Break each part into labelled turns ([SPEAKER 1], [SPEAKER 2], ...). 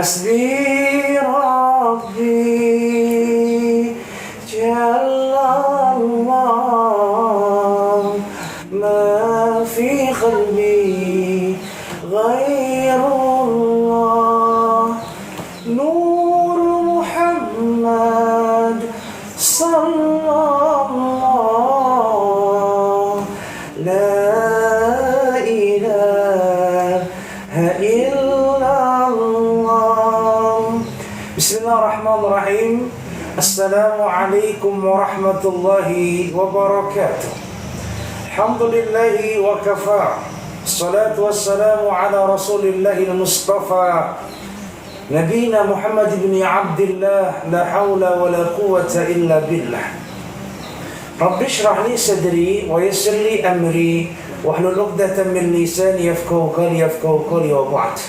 [SPEAKER 1] حسبي ربي جل الله ما في قلبي غير الله نور محمد صلى الله لا إله إلا الله. Bismillahirrahmanirrahim. Assalamualaikum warahmatullahi wabarakatuh. Alhamdulillahi wa kafa. Assalatu wassalamu ala rasulillahil mustafa Nabina Muhammad ibn Abdillah. La hawla wa la quwwata illa billah. Rabbi shrah li sadri wa yassir li amri wahlul 'uqdatam min lisani yafqahu qawli wa ba'd.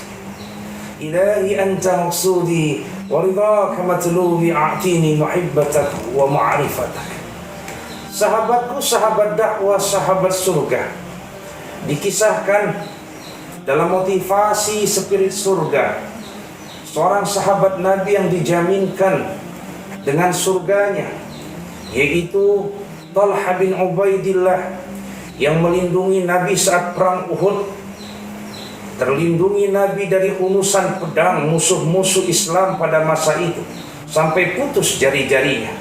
[SPEAKER 1] Ilahi anta maqsudi wa ridhaka matlubi a'tini muhibbatak wa ma'rifatak. Sahabatku, sahabat dakwah, sahabat surga, dikisahkan dalam motivasi spirit surga seorang sahabat Nabi yang dijaminkan dengan surganya, yaitu Talha bin Ubaidillah, yang melindungi Nabi saat perang Uhud, terlindungi Nabi dari unusan pedang musuh-musuh Islam pada masa itu sampai putus jari-jarinya.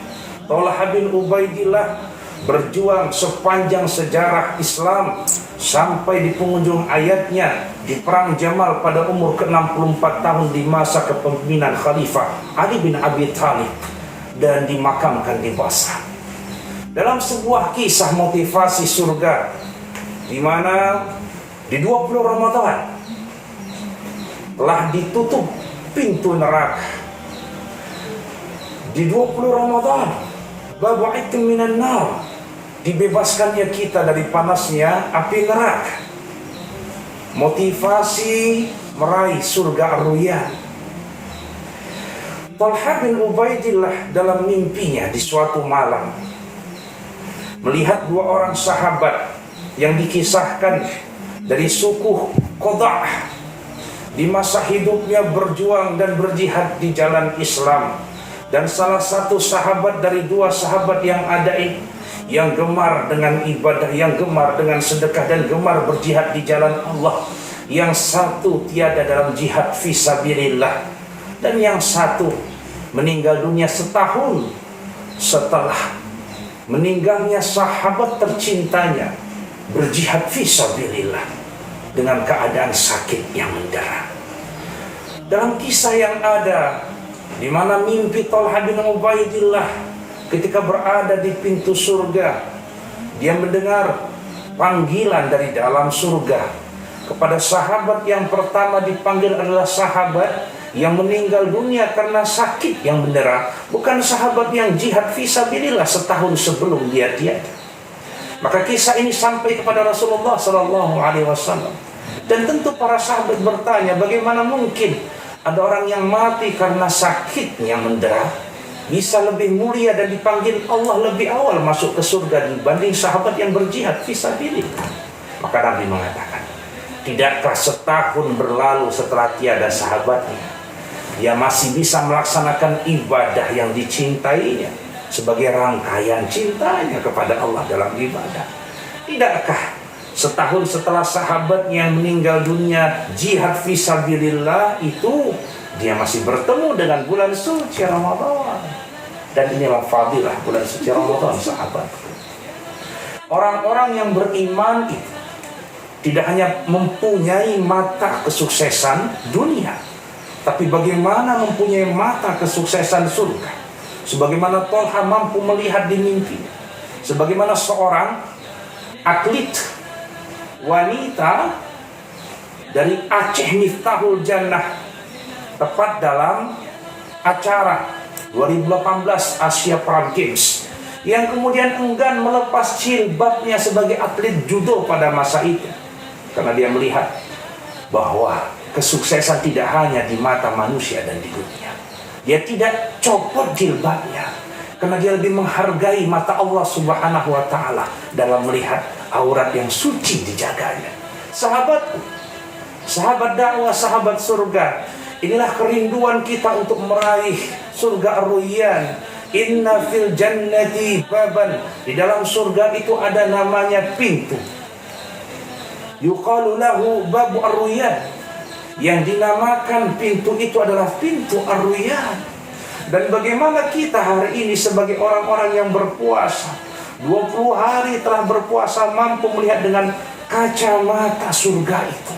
[SPEAKER 1] Talha bin Ubaidillah berjuang sepanjang sejarah Islam sampai di penghujung ayatnya di perang Jamal pada umur ke-64 tahun di masa kepemimpinan Khalifah Ali bin Abi Thalib dan dimakamkan di Basrah. Dalam sebuah kisah motivasi surga, di mana di 20 Ramadan telah ditutup pintu neraka. Di 20 Ramadan babaitum minan nar, dibebaskannya kita dari panasnya api neraka. Motivasi meraih surga ar-Ruyyan. Talha bin Ubaidillah dalam mimpinya di suatu malam melihat dua orang sahabat yang dikisahkan dari suku Qadah di masa hidupnya berjuang dan berjihad di jalan Islam. Dan salah satu sahabat dari dua sahabat yang ada ini, yang gemar dengan ibadah, yang gemar dengan sedekah, dan gemar berjihad di jalan Allah. Yang satu tiada dalam jihad fisabilillah, dan yang satu meninggal dunia setahun setelah meninggalnya sahabat tercintanya berjihad fisabilillah dengan keadaan sakit yang mendera. Dalam kisah yang ada, di mana mimpi Talha bin Ubaidillah ketika berada di pintu surga, dia mendengar panggilan dari dalam surga kepada sahabat yang pertama dipanggil adalah sahabat yang meninggal dunia karena sakit yang mendera, bukan sahabat yang jihad fisabilillah setahun sebelum dia tiada. Maka kisah ini sampai kepada Rasulullah SAW. Dan tentu para sahabat bertanya, bagaimana mungkin ada orang yang mati karena sakit yang mendera bisa lebih mulia dan dipanggil Allah lebih awal masuk ke surga dibanding sahabat yang berjihad fisabilillah? Maka Nabi mengatakan, tidakkah setahun berlalu setelah tiada sahabatnya, dia masih bisa melaksanakan ibadah yang dicintainya sebagai rangkaian cintanya kepada Allah dalam ibadah? Tidakkah setahun setelah sahabat yang meninggal dunia jihad fisabilillah itu, dia masih bertemu dengan bulan suci Ramadan? Dan inilah fadilah bulan suci Ramadan, sahabat. Orang-orang yang beriman itu tidak hanya mempunyai mata kesuksesan dunia, tapi bagaimana mempunyai mata kesuksesan surga. Sebagaimana Talha mampu melihat di mimpinya, sebagaimana seorang atlet wanita dari Aceh Miftahul Jannah tepat dalam acara 2018 Asia Para Games, yang kemudian enggan melepas jilbabnya sebagai atlet judo pada masa itu, karena dia melihat bahwa kesuksesan tidak hanya di mata manusia dan di dunia. Dia tidak copot jilbabnya karena dia lebih menghargai mata Allah Subhanahu wa Ta'ala dalam melihat aurat yang suci dijaganya. Sahabat dakwah, sahabat surga, Inilah kerinduan kita untuk meraih surga Ar-Rayyan. Inna fil jannati baban. Di dalam surga itu ada namanya pintu. Yuqalu lahu babu Ar-Rayyan. Yang dinamakan pintu itu adalah pintu Ar-Rayyan. Dan bagaimana kita hari ini sebagai orang-orang yang berpuasa 20 hari telah berpuasa mampu melihat dengan kacamata surga itu,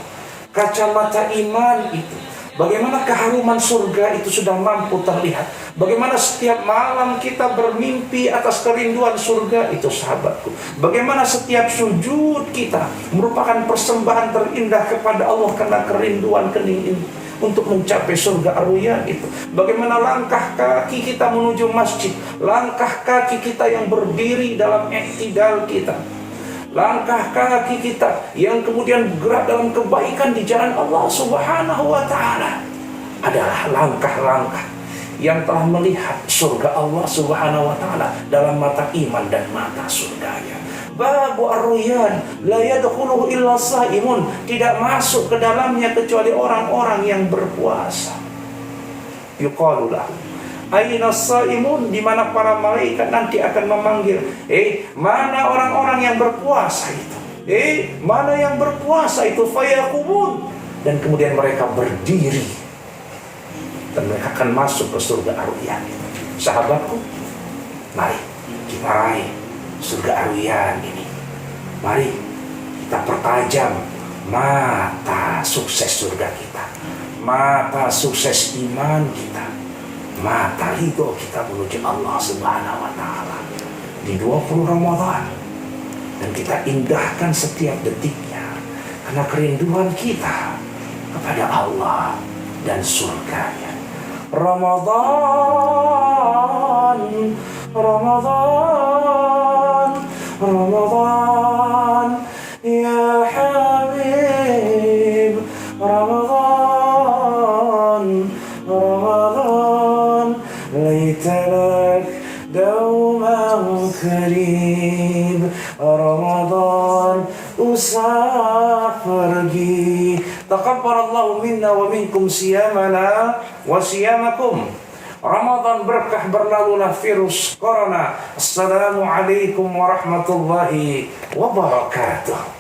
[SPEAKER 1] kacamata iman itu. Bagaimana keharuman surga itu sudah mampu terlihat. Bagaimana setiap malam kita bermimpi atas kerinduan surga itu, sahabatku. Bagaimana setiap sujud kita merupakan persembahan terindah kepada Allah karena kerinduan kening ini untuk mencapai surga Ar-Rayyan itu. Bagaimana langkah kaki kita menuju masjid, langkah kaki kita yang berdiri dalam iktidal kita, langkah kaki kita yang kemudian bergerak dalam kebaikan di jalan Allah Subhanahu wa Ta'ala adalah langkah-langkah yang telah melihat surga Allah Subhanahu wa Ta'ala dalam mata iman dan mata surganya. Babu Ar-Rayyan la yadkhuluhu illa shaimun. Tidak masuk ke dalamnya kecuali orang-orang yang berpuasa. Yuqalu lahu aina shaimun, di mana para malaikat nanti akan memanggil, mana orang-orang yang berpuasa itu? Mana yang berpuasa itu? Fayaqumun, dan kemudian mereka berdiri dan mereka akan masuk ke surga Ar-Rayyan. Sahabatku, mari kita raih surga Ar-Rayyan ini. Mari kita pertajam mata sukses surga kita, mata sukses iman kita, mata ridho kita menuju Allah Subhanahu wa Ta'ala di 20 Ramadan. Dan kita indahkan setiap detiknya karena kerinduan kita kepada Allah dan surganya. Ramadan, Ramadan, Ramadan, ya Habib, Ramadan, Ramadan, laitalak dauman karib, Ramadan, usah pergi. Taqabbalallahu minna wa minkum siyamana wa siyamakum. Ramadan berkah, berlalulah virus corona. Assalamualaikum warahmatullahi wabarakatuh.